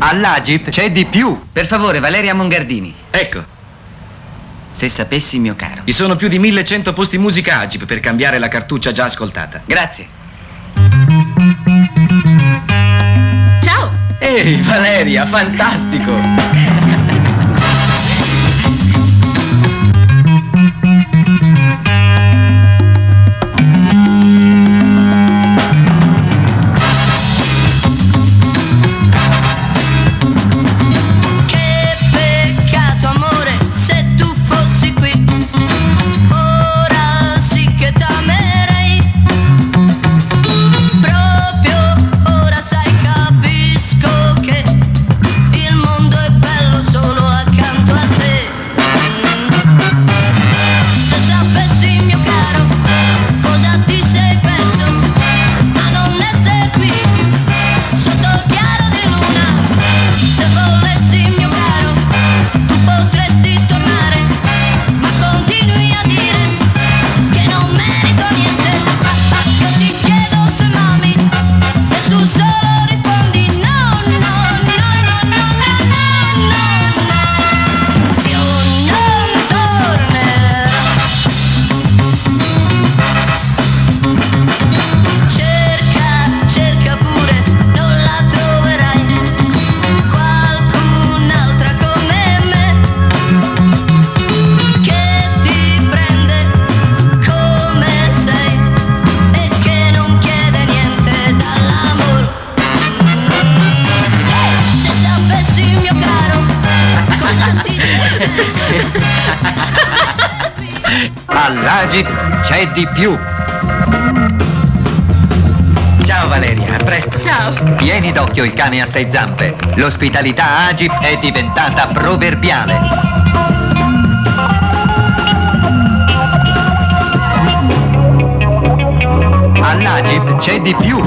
All'Agip c'è di più. Per favore, Valeria Mongardini. Ecco, Se sapessi, mio caro. ci sono più di 1100 posti musica Agip per cambiare la cartuccia già ascoltata. Grazie. Ciao! Ehi, Valeria, fantastico! Che peccato amore se tu fossi qui, ora sì che t'amerei, proprio ora sai capisco che il mondo è bello solo accanto a te. Se sapessi mio caro cosa ti sei perso a non essere qui sotto il chiaro di luna. Se volessi mio caro tu potresti tornare, ma continui a dire che non merito niente. Io ti chiedo se m'ami e tu solo rispondi no, no, no, no, no, no, no, no. Io non tornerò. Cerca pure, non la troverai qualcun'altra come me, che ti prende come sei e che non chiede niente dall'amore. Se sapessi mio caro cosa ti sei perso. All'Agip c'è di più. Ciao Valeria, a presto. Ciao! Tieni d'occhio il cane a 6 zampe. L'ospitalità Agip è diventata proverbiale. All'Agip c'è di più.